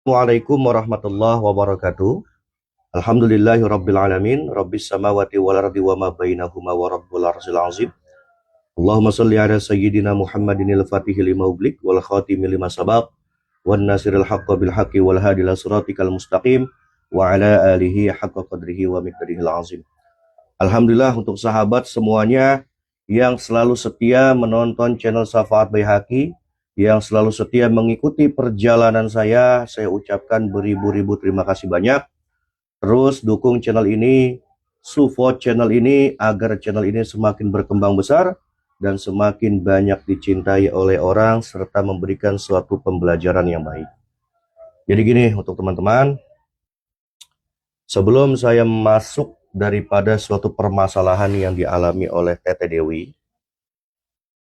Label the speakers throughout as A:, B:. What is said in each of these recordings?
A: Assalamualaikum warahmatullahi wabarakatuh. Alhamdulillahi rabbil alamin. Rabbis samawati wal ardi wa ma bainahuma wa rabbul arsyil azim. Allahumma salli ala sayyidina Muhammadinil fatihil lima uglik wal khatimi lima sabaq wan nasiril haqqa bil haqqi wal hadi ila siratikal mustaqim wa ala alihi haqqa qadrihi wa miqdarihil azim. Alhamdulillah untuk sahabat semuanya yang selalu setia menonton channel Syafaat Baihaqi, yang selalu setia mengikuti perjalanan saya ucapkan beribu-ribu terima kasih banyak. Terus dukung channel ini, support channel ini agar channel ini semakin berkembang besar dan semakin banyak dicintai oleh orang serta memberikan suatu pembelajaran yang baik. Jadi gini untuk teman-teman, sebelum saya masuk daripada suatu permasalahan yang dialami oleh Teteh Dewi,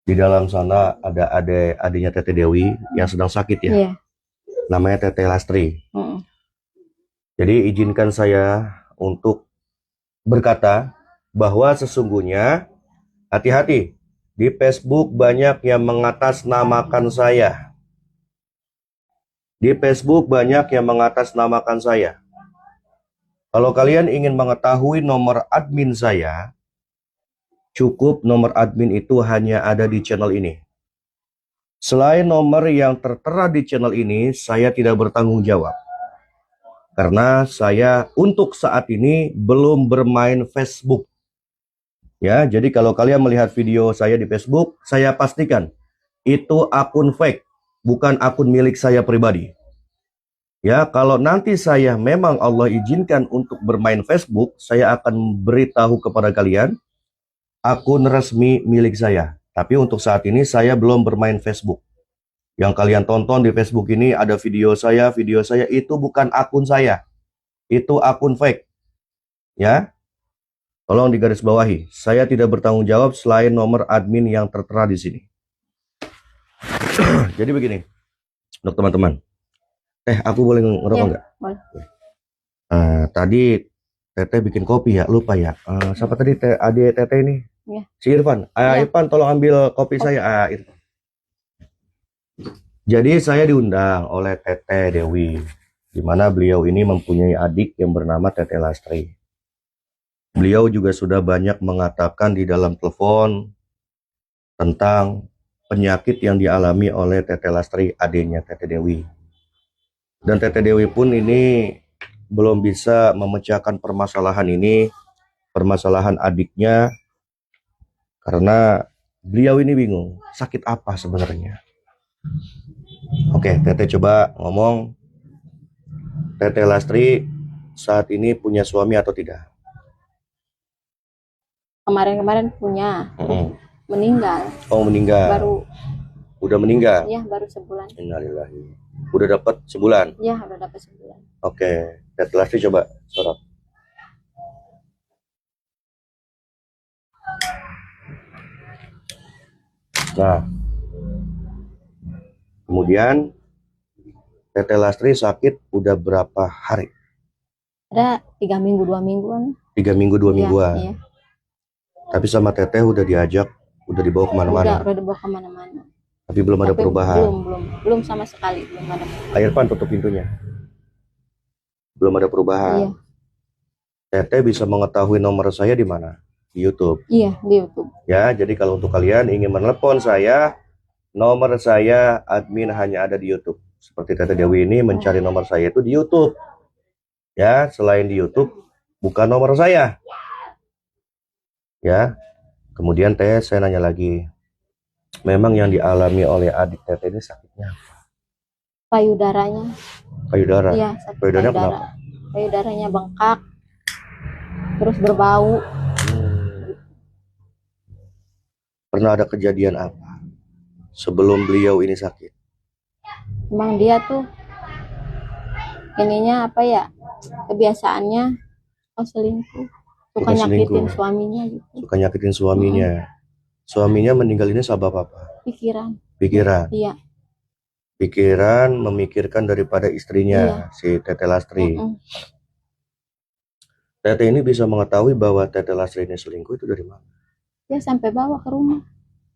A: di dalam sana ada adiknya Teteh Dewi yang sedang sakit ya.
B: Iya.
A: Namanya Teteh Lastri. Jadi izinkan saya untuk berkata bahwa sesungguhnya hati-hati, di Facebook banyak yang mengatasnamakan saya. Di Facebook banyak yang mengatasnamakan saya. Kalau kalian ingin mengetahui nomor admin saya, cukup nomor admin itu hanya ada di channel ini. Selain nomor yang tertera di channel ini, saya tidak bertanggung jawab. Karena saya untuk saat ini belum bermain Facebook. Ya, jadi kalau kalian melihat video saya di Facebook, saya pastikan itu akun fake, bukan akun milik saya pribadi. Ya, kalau nanti saya memang Allah izinkan untuk bermain Facebook, saya akan beritahu kepada kalian akun resmi milik saya. Tapi untuk saat ini saya belum bermain Facebook. Yang kalian tonton di Facebook ini ada video saya itu bukan akun saya. Itu akun fake. Ya. Tolong digarisbawahi. Saya tidak bertanggung jawab selain nomor admin yang tertera di sini. Jadi begini. Untuk teman-teman. Aku boleh ngerokok nggak?
B: Boleh.
A: Tadi Teteh bikin kopi ya, lupa ya. Siapa tadi adik Teteh ini?
B: Ya.
A: Si Irfan. Irfan tolong ambil kopi saya. Irfan. Jadi saya diundang oleh Teteh Dewi, di mana beliau ini mempunyai adik yang bernama Teteh Lastri. Beliau juga sudah banyak mengatakan di dalam telepon tentang penyakit yang dialami oleh Teteh Lastri, adiknya Teteh Dewi. Dan Teteh Dewi pun ini belum bisa memecahkan permasalahan ini, permasalahan adiknya, karena beliau ini bingung, sakit apa sebenarnya. Oke, Teteh coba ngomong, Teteh Lastri saat ini punya suami atau tidak?
B: Kemarin-kemarin punya, meninggal.
A: Oh, meninggal. Udah meninggal?
B: Iya, baru sebulan.
A: Innalillahi. Udah dapat sebulan?
B: Iya, udah dapat sebulan.
A: Oke, Teteh Lastri coba sorot. Nah, kemudian Teteh Lastri sakit udah berapa hari?
B: Ada 3 minggu, 2 mingguan.
A: 3 minggu, 2 mingguan.
B: Iya.
A: Tapi sama Teteh udah diajak, udah dibawa kemana-mana.
B: Udah dibawa kemana-mana.
A: Tapi belum ada perubahan.
B: Belum sama sekali, belum ada.
A: Irfan tutup pintunya. Belum ada perubahan.
B: Iya.
A: Teteh bisa mengetahui nomor saya di mana? Di YouTube.
B: Iya, di YouTube.
A: Ya, jadi kalau untuk kalian ingin menelepon saya, nomor saya admin hanya ada di YouTube. Seperti Teteh Dewi ini mencari nomor saya itu di YouTube. Ya, selain di YouTube, bukan nomor saya. Ya, kemudian saya nanya lagi, memang yang dialami oleh adik Teteh ini sakitnya apa?
B: Payudaranya.
A: Payudara?
B: Iya,
A: payudaranya kenapa?
B: Payudaranya bengkak, terus berbau.
A: Pernah ada kejadian apa sebelum beliau ini sakit?
B: Emang dia tuh ininya apa ya, kebiasaannya selingkuh, suka nyakitin suaminya gitu.
A: Suka nyakitin suaminya. Suaminya meninggal ini sebab apa?
B: Pikiran.
A: Iya. Pikiran memikirkan daripada istrinya, si Teteh Lastri. Teteh ini bisa mengetahui bahwa Teteh Lastri ini selingkuh itu dari mana?
B: Dia sampai bawa ke rumah,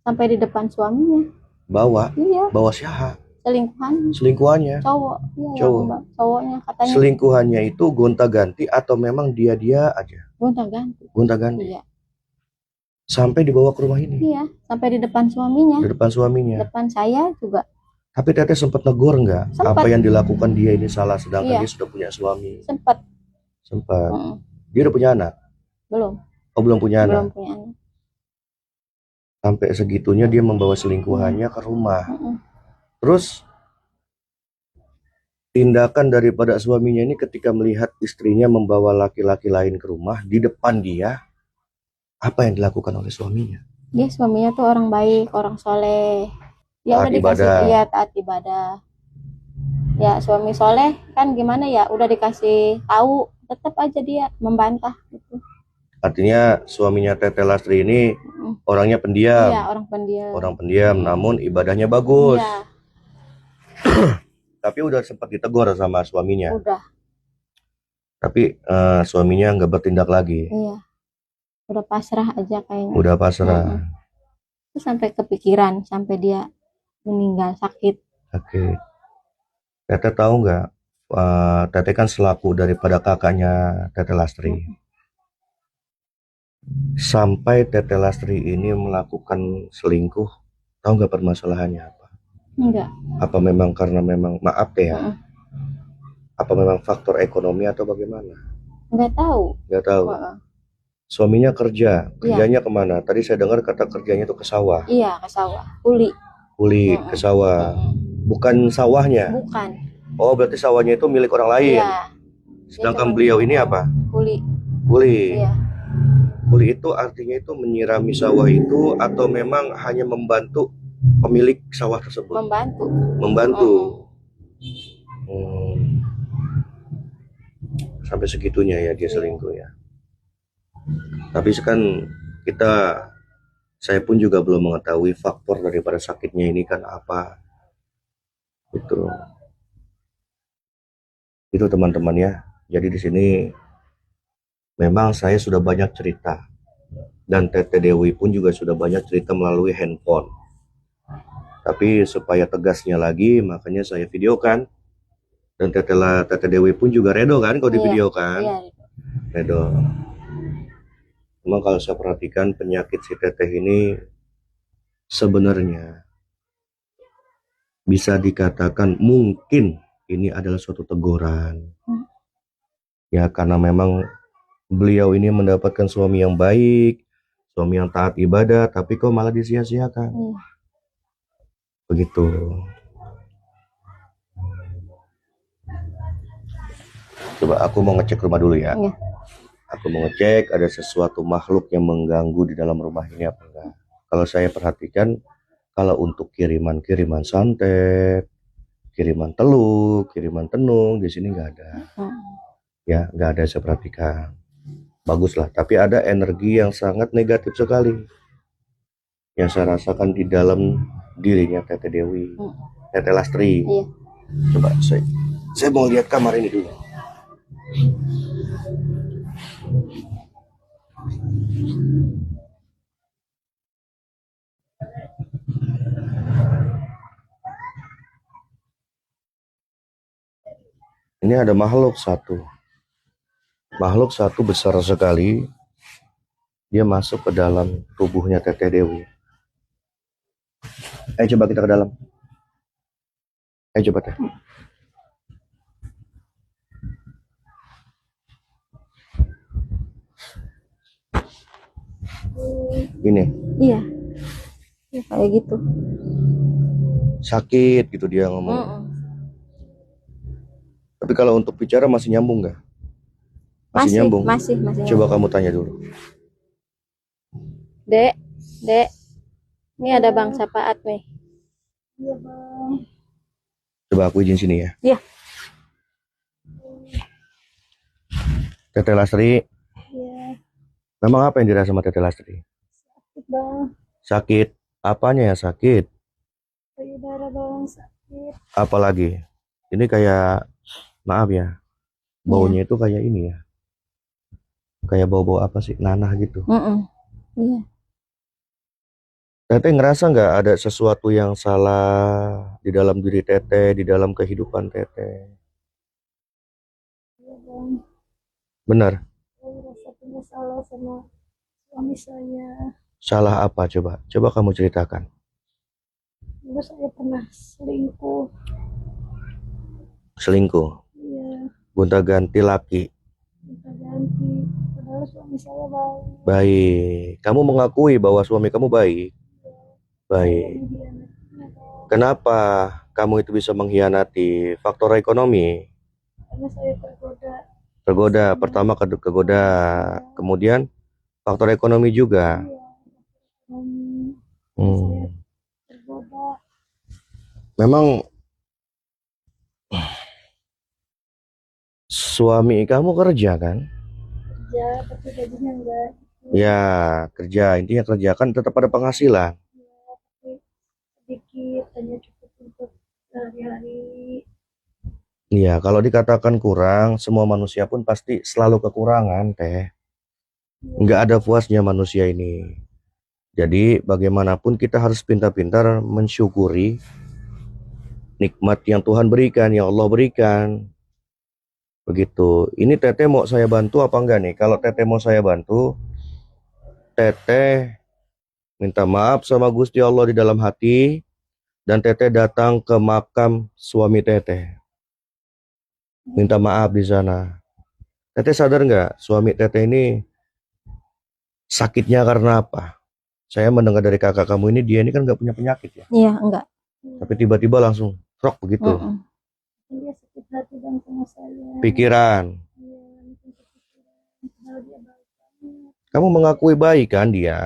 B: sampai di depan suaminya.
A: Bawa?
B: Iya.
A: Bawa siapa? Selingkuhannya.
B: Cowok. Iya,
A: Cowok.
B: yang cowoknya katanya
A: Selingkuhannya itu gonta-ganti atau memang dia aja?
B: gonta-ganti.
A: Gonta-ganti.
B: Iya.
A: Sampai dibawa ke rumah ini.
B: Iya, sampai di depan suaminya.
A: Di depan suaminya.
B: Depan saya juga.
A: Tapi Teteh sempat negur nggak?
B: Sempat.
A: Apa yang dilakukan dia ini salah, sedangkan
B: Iya.
A: dia sudah punya suami.
B: Sempat.
A: Dia udah punya anak?
B: Belum.
A: Oh, belum punya
B: Belum
A: anak.
B: punya anak.
A: Sampai segitunya dia membawa selingkuhannya ke rumah. Terus tindakan daripada suaminya ini ketika melihat istrinya membawa laki-laki lain ke rumah di depan dia, apa yang dilakukan oleh suaminya?
B: Dia suaminya tuh orang baik, orang soleh. Ya
A: Taat
B: udah dikasih
A: ibadah.
B: iya taat ibadah. Ya suami soleh kan gimana ya, udah dikasih tahu tetap aja dia membantah gitu.
A: Artinya suaminya Teteh Lastri ini orangnya pendiam.
B: Iya, orang pendiam.
A: Orang pendiam, namun ibadahnya bagus.
B: Iya.
A: Tapi udah sempat ditegur sama suaminya.
B: Udah.
A: Tapi suaminya nggak bertindak lagi.
B: Iya. Udah pasrah aja kayaknya.
A: Udah pasrah.
B: Terus sampai kepikiran, sampai dia meninggal sakit.
A: Oke. Teteh tahu nggak? Teteh kan selaku daripada kakaknya Teteh Lastri. Sampai Teteh Lastri ini melakukan selingkuh, tahu nggak permasalahannya apa?
B: Enggak.
A: Apa memang karena memang maaf ya? Apa memang faktor ekonomi atau bagaimana?
B: Nggak tahu.
A: Nggak tahu. Suaminya kerjanya kemana? Tadi saya dengar kata kerjanya itu ke sawah.
B: Iya, ke sawah, kuli.
A: Kuli ke sawah. Bukan sawahnya.
B: Bukan.
A: Oh, berarti sawahnya itu milik orang lain.
B: Iya.
A: Sedangkan beliau ini apa?
B: Kuli.
A: Kuli.
B: Iya.
A: Kuli itu artinya itu menyirami sawah itu atau memang hanya membantu pemilik sawah tersebut? Membantu. Sampai segitunya ya dia selingkuh ya. Tapi kan saya pun juga belum mengetahui faktor daripada sakitnya ini kan apa. Itu teman-teman ya. Jadi di sini memang saya sudah banyak cerita dan Teteh Dewi pun juga sudah banyak cerita melalui handphone. Tapi supaya tegasnya lagi, makanya saya videokan. Dan Teteh Dewi pun juga redo kan kalau divideokan.
B: Iya.
A: Redo. Memang kalau saya perhatikan penyakit si Teteh ini sebenarnya bisa dikatakan mungkin ini adalah suatu teguran. Ya karena memang beliau ini mendapatkan suami yang baik, suami yang taat ibadah, tapi kok malah disia-siakan. Begitu. Coba aku mau ngecek rumah dulu ya.
B: Iya.
A: Aku mau ngecek ada sesuatu makhluk yang mengganggu di dalam rumah ini apa enggak. Kalau saya perhatikan, kalau untuk kiriman santet, kiriman telur, kiriman tenung di sini nggak ada. Ya, nggak ada, saya perhatikan. Baguslah, tapi ada energi yang sangat negatif sekali yang saya rasakan di dalam dirinya Teteh Dewi, Teteh Lastri.
B: Iya.
A: Coba saya mau lihat kamar ini dulu. Ini ada makhluk satu besar sekali. Dia masuk ke dalam tubuhnya Teteh Dewi. Ayo coba kita ke dalam. Ayo coba Teh. Ini.
B: Iya. Ya, kayak gitu.
A: Sakit gitu dia ngomong. Tapi kalau untuk bicara masih nyambung nggak? Masih nyambung.
B: Masih.
A: Coba kamu tanya dulu.
B: Dek, ini ada Bang Sapaat nih. Iya Bang.
A: Coba aku izin sini ya.
B: Iya.
A: Teteh Lastri.
B: Iya.
A: Memang apa yang dirasa sama Teteh Lastri?
B: Sakit Bang.
A: Sakit. Apanya yang sakit?
B: Payudara Bang sakit.
A: Apalagi? Ini kayak, maaf ya, baunya itu kayak ini ya. Kayak bau-bau apa sih? Nanah gitu.
B: Iya.
A: Teteh ngerasa nggak ada sesuatu yang salah di dalam diri teteh, di dalam kehidupan teteh?
B: Ya bang,
A: Benar.
B: saya merasa punya salah sama suami saya.
A: Salah apa coba? Coba kamu ceritakan.
B: Dulu saya pernah selingkuh.
A: Selingkuh,
B: Iya,
A: gonta-ganti laki.
B: minta ganti. Padahal suami saya baik.
A: Baik. Kamu mengakui bahwa suami kamu baik.
B: Saya
A: Baik.
B: mengkhianatinya bang.
A: Kenapa kamu itu bisa mengkhianati? Faktor ekonomi.
B: Karena saya tergoda
A: Tergoda,
B: sama
A: pertama kegoda.
B: iya,
A: Kemudian faktor ekonomi juga.
B: iya, ekonomi. Saya
A: Hmm.
B: tergoda
A: Memang suami kamu kerja kan?
B: kerja, tapi gajinya enggak.
A: Ya, kerja. Intinya kerja kan tetap ada penghasilan.
B: Ya, tapi sedikit hanya cukup untuk sehari-hari.
A: Iya, kalau dikatakan kurang, semua manusia pun pasti selalu kekurangan, teh. Nggak ada puasnya manusia ini. Jadi, bagaimanapun kita harus pintar-pintar mensyukuri nikmat yang Tuhan berikan, yang Allah berikan. Begitu. Ini teteh mau saya bantu apa enggak nih? Kalau teteh mau saya bantu, teteh minta maaf sama Gusti Allah di dalam hati, dan teteh datang ke makam suami teteh. Minta maaf di sana. Teteh sadar nggak, suami teteh ini sakitnya karena apa? Saya mendengar dari kakak kamu ini, dia ini kan nggak punya penyakit ya.
B: Iya, enggak.
A: Tapi tiba-tiba langsung rock begitu.
B: Dia sakit hati bang sama saya.
A: Pikiran.
B: Iya, mungkin kepikiran. Padahal dia baik banget.
A: Kamu mengakui baik kan dia?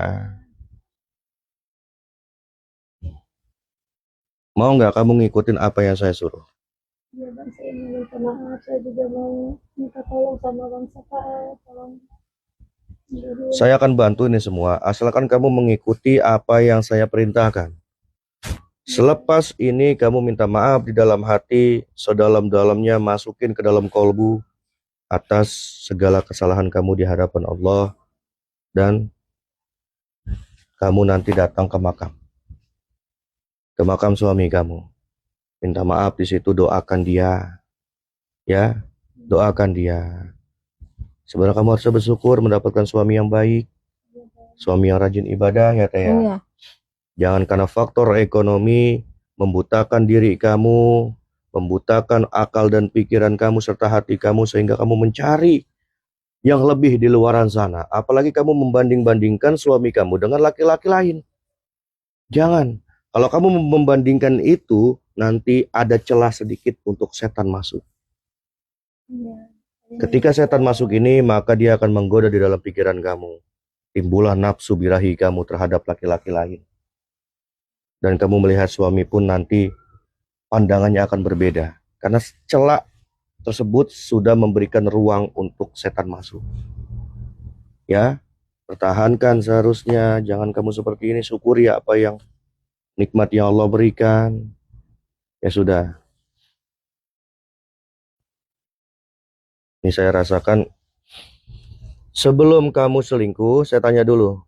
A: Mau nggak kamu ngikutin apa yang saya suruh?
B: Iya bang, saya minta maaf. Saya juga mau minta tolong sama bang Sapa. Tolong dulu.
A: Saya akan bantu ini semua, asalkan kamu mengikuti apa yang saya perintahkan. Selepas ini kamu minta maaf di dalam hati, sedalam-dalamnya masukin ke dalam kolbu atas segala kesalahan kamu di hadapan Allah, dan kamu nanti datang ke makam suami kamu. Minta maaf di situ, doakan dia, ya, doakan dia. Sebenarnya kamu harus bersyukur mendapatkan suami yang baik, suami yang rajin ibadah ya teh ya.
B: Iya.
A: Jangan karena faktor ekonomi membutakan diri kamu, membutakan akal dan pikiran kamu serta hati kamu sehingga kamu mencari yang lebih di luaran sana. Apalagi kamu membanding-bandingkan suami kamu dengan laki-laki lain. Jangan. Kalau kamu membandingkan itu, nanti ada celah sedikit untuk setan masuk.
B: Iya.
A: Ketika setan masuk ini, maka dia akan menggoda di dalam pikiran kamu. Timbullah nafsu birahi kamu terhadap laki-laki lain. Dan kamu melihat suami pun nanti pandangannya akan berbeda. Karena celah tersebut sudah memberikan ruang untuk setan masuk. Ya, pertahankan seharusnya. Jangan kamu seperti ini, syukuri apa yang nikmat yang Allah berikan. Ya sudah. Ini saya rasakan. Sebelum kamu selingkuh, saya tanya dulu.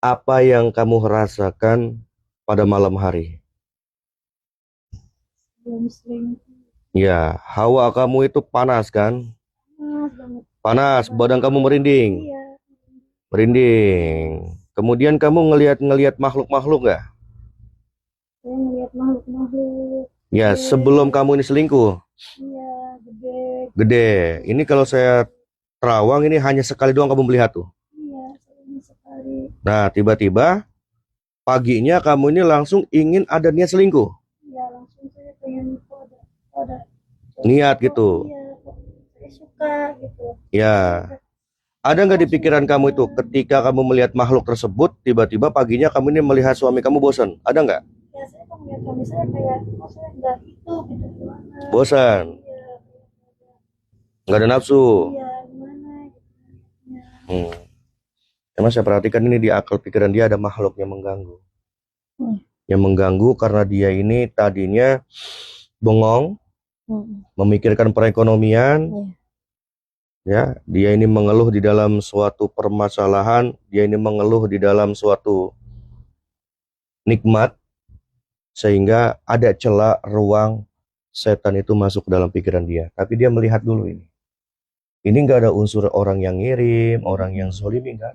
A: Apa yang kamu rasakan pada malam hari?
B: Belum selingkuh.
A: Ya, hawa kamu itu panas kan?
B: Panas banget.
A: Panas, badan kamu merinding.
B: Iya.
A: Merinding. Kemudian kamu ngelihat makhluk-makhluk nggak?
B: Saya melihat makhluk-makhluk.
A: Ya, sebelum kamu ini selingkuh.
B: Iya, gede.
A: Gede. Ini kalau saya terawang, ini hanya sekali doang kamu melihat tuh.
B: Iya, sering sekali.
A: Nah, tiba-tiba paginya kamu ini langsung ingin ada niat selingkuh.
B: Iya, langsung saya pengen ada
A: Niat gitu.
B: iya, saya suka gitu.
A: Ya. Ada nggak di pikiran kamu itu ketika kamu melihat makhluk tersebut, tiba-tiba paginya kamu ini melihat suami kamu bosan? Ada nggak?
B: Ya, saya kan melihat suami saya kayak, oh saya nggak gitu gimana.
A: Bosan?
B: Iya,
A: Nggak ada nafsu?
B: iya, gimana gitu. Ya.
A: Emang saya perhatikan ini di akal pikiran dia ada makhluk yang mengganggu. Yang mengganggu karena dia ini tadinya bengong, memikirkan perekonomian, Ya, dia ini mengeluh di dalam suatu permasalahan, dia ini mengeluh di dalam suatu nikmat, sehingga ada celah ruang setan itu masuk ke dalam pikiran dia. Tapi dia melihat dulu ini. Ini nggak ada unsur orang yang ngirim, orang yang zolimi, enggak.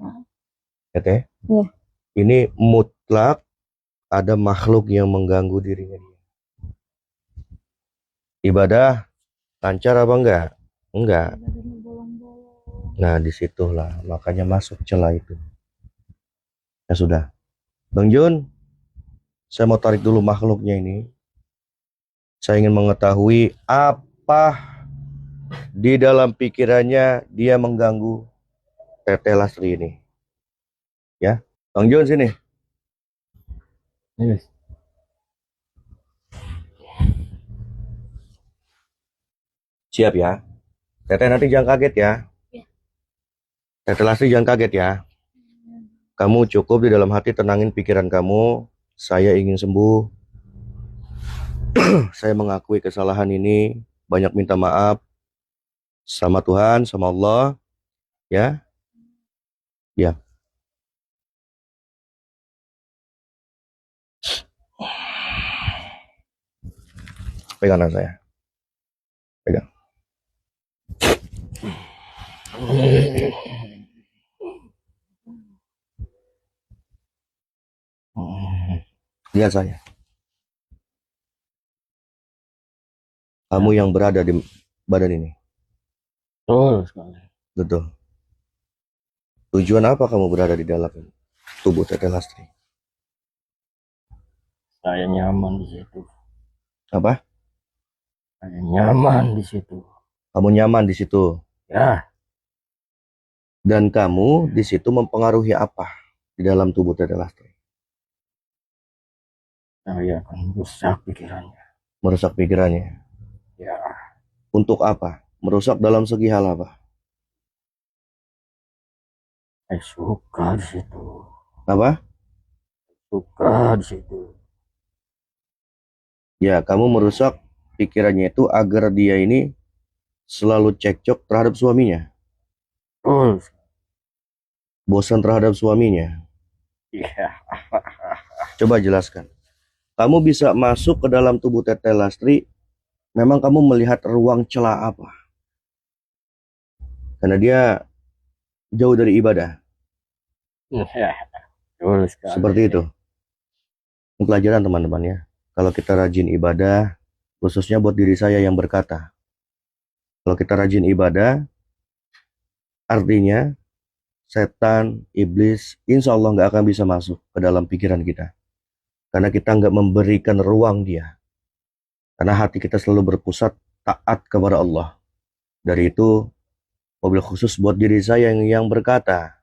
A: Ya, Teh?
B: Iya.
A: Ini mutlak ada makhluk yang mengganggu dirinya dia. Ibadah lancar apa enggak? Enggak. Nah, disitulah makanya masuk celah itu. Ya sudah. Bang Jun, saya mau tarik dulu makhluknya ini. Saya ingin mengetahui apa di dalam pikirannya dia mengganggu Teteh Lastri ini. Ya, Bang Jun sini.
C: Yes.
A: Siap ya. Teteh nanti jangan kaget ya.
B: Ya.
A: Teteh Lastri jangan kaget ya. Kamu cukup di dalam hati tenangin pikiran kamu. Saya ingin sembuh. Saya mengakui kesalahan ini. Banyak minta maaf sama Tuhan, sama Allah. Ya. Ya. Pegang tangan saya. Pegang. Lihat saya. Kamu yang berada di badan ini.
C: Betul sekali.
A: Betul. Tujuan apa kamu berada di dalam tubuh Teteh Lastri?
C: Saya nyaman di situ.
A: Apa?
C: Saya nyaman di situ.
A: Kamu nyaman di situ.
C: Ya,
A: Dan kamu di situ mempengaruhi apa di dalam tubuh Teteh Lastri?
C: saya akan rusak pikirannya.
A: Merusak pikirannya.
C: Ya,
A: Untuk apa? Merusak dalam segi hal apa?
C: saya suka di situ.
A: Apa?
C: Suka di situ.
A: Ya, kamu merusak pikirannya itu agar dia ini selalu cekcok terhadap suaminya.
C: Betul.
A: Bosan terhadap suaminya.
C: Iya.
A: Coba jelaskan. Kamu bisa masuk ke dalam tubuh Teteh Lastri, memang kamu melihat ruang celah apa? Karena dia jauh dari ibadah.
C: Ya, betul sekali.
A: Seperti itu. Ini pelajaran teman-teman ya. Kalau kita rajin ibadah, khususnya buat diri saya yang berkata. Kalau kita rajin ibadah, artinya setan, iblis, insya Allah nggak akan bisa masuk ke dalam pikiran kita. Karena kita nggak memberikan ruang dia. Karena hati kita selalu berpusat taat kepada Allah. Dari itu, mobil khusus buat diri saya yang berkata,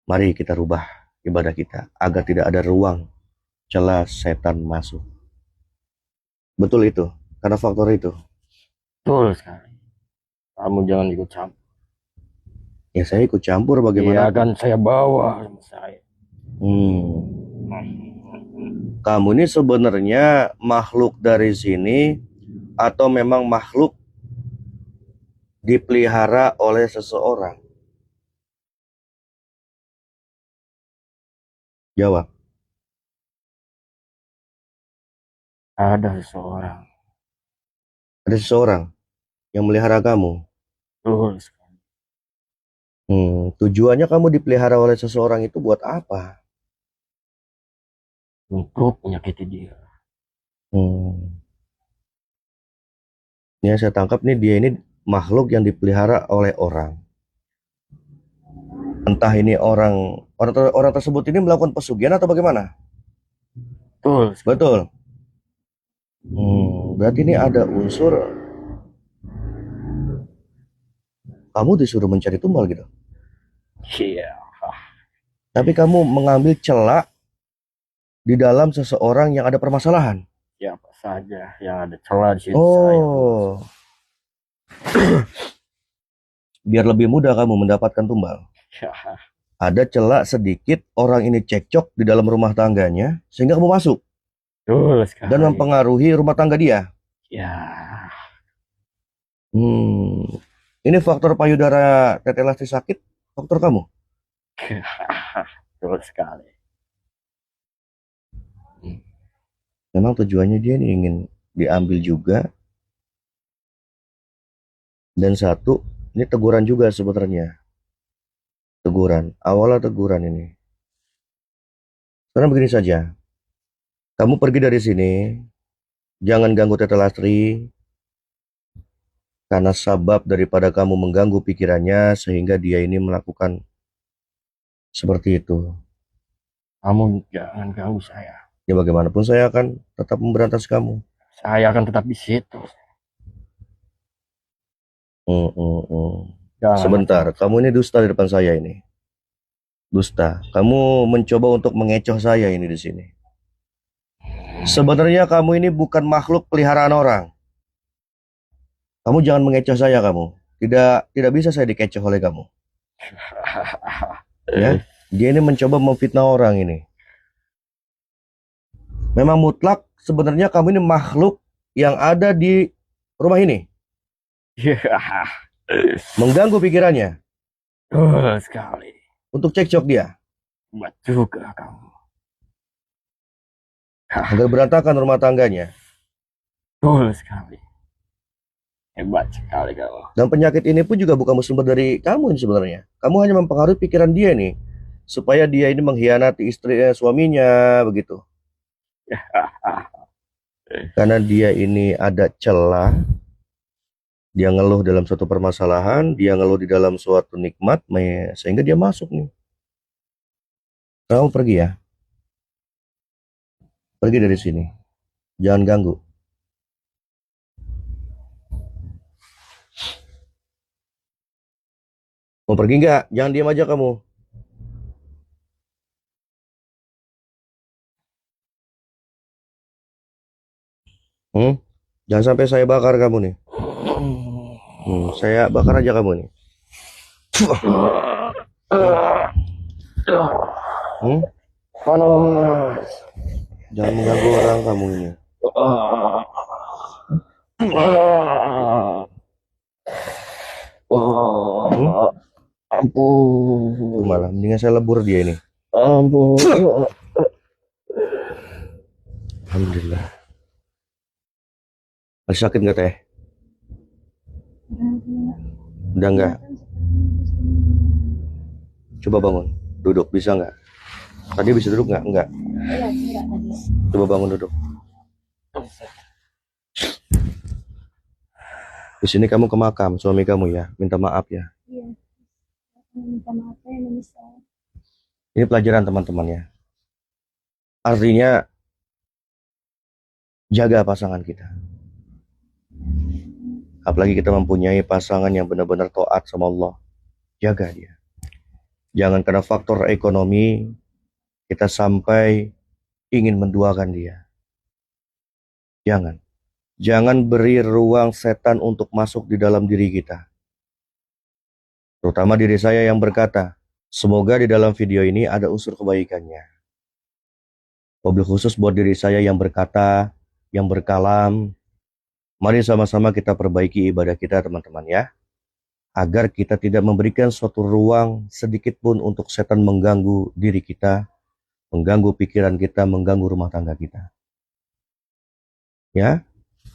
A: mari kita rubah ibadah kita agar tidak ada ruang celah setan masuk. Betul itu, karena faktor itu.
C: Betul sekali. Kamu jangan ikut campur.
A: Ya saya ikut campur
C: Iya,
A: bagaimana?
C: akan saya bawa sama saya.
A: Kamu ini sebenarnya makhluk dari sini atau memang makhluk dipelihara oleh seseorang? Jawab.
C: Ada seseorang.
A: Ada seseorang yang melihara kamu.
C: Betul sekali.
A: Tujuannya kamu dipelihara oleh seseorang itu buat apa?
C: Untuk menyakiti dia.
A: Ya saya tangkap nih dia ini makhluk yang dipelihara oleh orang. Entah ini orang tersebut ini melakukan pesugihan atau bagaimana?
C: Betul sekali.
A: Betul. Berarti ini ada unsur kamu disuruh mencari tumbal gitu.
C: Iya.
A: Tapi kamu mengambil celah di dalam seseorang yang ada permasalahan.
C: Siapa saja yang ada celah di situ
A: Oh. Biar lebih mudah kamu mendapatkan tumbal.
C: saya.
A: Ada celah sedikit orang ini cekcok di dalam rumah tangganya sehingga kamu masuk
C: Betul sekali.
A: dan mempengaruhi rumah tangga dia.
C: Ya.
A: Ini faktor payudara Teteh Lastri sakit, faktor kamu.
C: Betul sekali.
A: Memang tujuannya dia nih ingin diambil juga. Dan satu, ini teguran juga sebenarnya. Teguran, awalnya teguran ini. Sekarang begini saja, kamu pergi dari sini, jangan ganggu Teteh Lastri, karena sebab daripada kamu mengganggu pikirannya sehingga dia ini melakukan seperti itu.
C: Kamu jangan ganggu saya.
A: Ya bagaimanapun saya akan tetap memberantas kamu.
C: Saya akan tetap di situ. Jangan
A: Sebentar,
C: macam-
A: kamu ini dusta di depan saya ini. Dusta. Kamu mencoba untuk mengecoh saya ini di sini. Sebenarnya kamu ini bukan makhluk peliharaan orang. Kamu jangan mengecoh saya kamu. Tidak bisa saya dikecoh oleh kamu. Ya, dia ini mencoba memfitnah orang ini. Memang mutlak sebenarnya kamu ini makhluk yang ada di rumah ini. Mengganggu pikirannya
C: Betul sekali.
A: untuk cekcok dia.
C: Buat juga kamu.
A: Agar berantakan rumah tangganya.
C: Betul sekali. Hebat sekali kamu.
A: Dan penyakit ini pun juga bukan sumber dari kamu ini sebenarnya. Kamu hanya mempengaruhi pikiran dia nih. Supaya dia ini mengkhianati istrinya, suaminya, begitu. Karena dia ini ada celah. Dia ngeluh dalam suatu permasalahan, dia ngeluh di dalam suatu nikmat, sehingga dia masuk nih. Kamu pergi ya. Pergi dari sini. Jangan ganggu. Mau pergi nggak? Jangan diam aja kamu. Jangan sampai saya bakar kamu nih. Saya bakar aja kamu nih.
C: Panas.
A: Jangan mengganggu orang kamu ini.
C: Ampun.
A: Malah mendingan saya lebur dia ini.
C: Ampun.
A: Alhamdulillah. Masih sakit nggak teh? Udah nggak? Coba bangun. Duduk bisa nggak? Tadi bisa duduk nggak? Nggak.
B: Iya, enggak tadi.
A: Coba bangun duduk. Di sini kamu ke makam suami kamu ya. Minta maaf ya.
B: Iya. Minta maaf ya, menyesal.
A: Ini pelajaran teman-teman ya. Artinya jaga pasangan kita. Apalagi kita mempunyai pasangan yang benar-benar taat sama Allah. Jaga dia. Jangan karena faktor ekonomi kita sampai ingin menduakan dia. Jangan. Jangan beri ruang setan untuk masuk di dalam diri kita. Terutama diri saya yang berkata, semoga di dalam video ini ada unsur kebaikannya. Mobil khusus buat diri saya yang berkata, yang berkalam. Mari sama-sama kita perbaiki ibadah kita teman-teman ya. Agar kita tidak memberikan suatu ruang sedikit pun untuk setan mengganggu diri kita, mengganggu pikiran kita, mengganggu rumah tangga kita. Ya,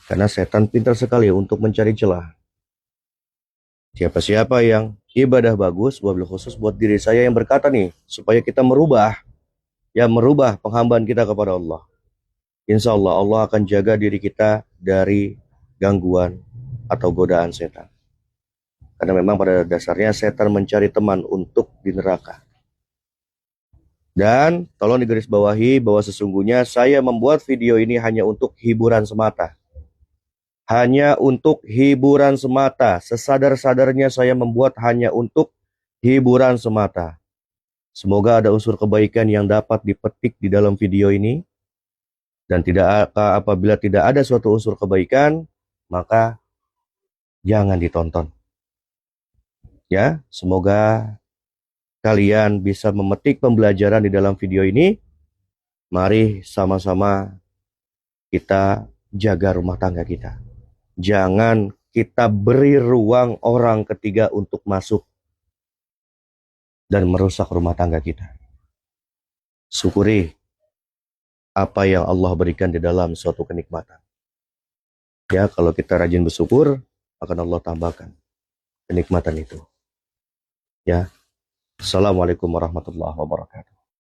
A: karena setan pintar sekali untuk mencari celah. Siapa-siapa yang ibadah bagus, wabil khusus buat diri saya yang berkata nih, supaya kita merubah penghambaan kita kepada Allah. Insya Allah, Allah akan jaga diri kita dari gangguan atau godaan setan. Karena memang pada dasarnya setan mencari teman untuk di neraka. Dan tolong digarisbawahi bahwa sesungguhnya saya membuat video ini hanya untuk hiburan semata. Hanya untuk hiburan semata. Sesadar-sadarnya saya membuat hanya untuk hiburan semata. Semoga ada unsur kebaikan yang dapat dipetik di dalam video ini. Dan apabila tidak ada suatu unsur kebaikan, maka jangan ditonton. Ya, semoga kalian bisa memetik pembelajaran di dalam video ini. Mari sama-sama kita jaga rumah tangga kita. Jangan kita beri ruang orang ketiga untuk masuk dan merusak rumah tangga kita. Syukuri apa yang Allah berikan di dalam suatu kenikmatan. Ya, kalau kita rajin bersyukur, akan Allah tambahkan kenikmatan itu. Ya. Assalamualaikum warahmatullahi wabarakatuh.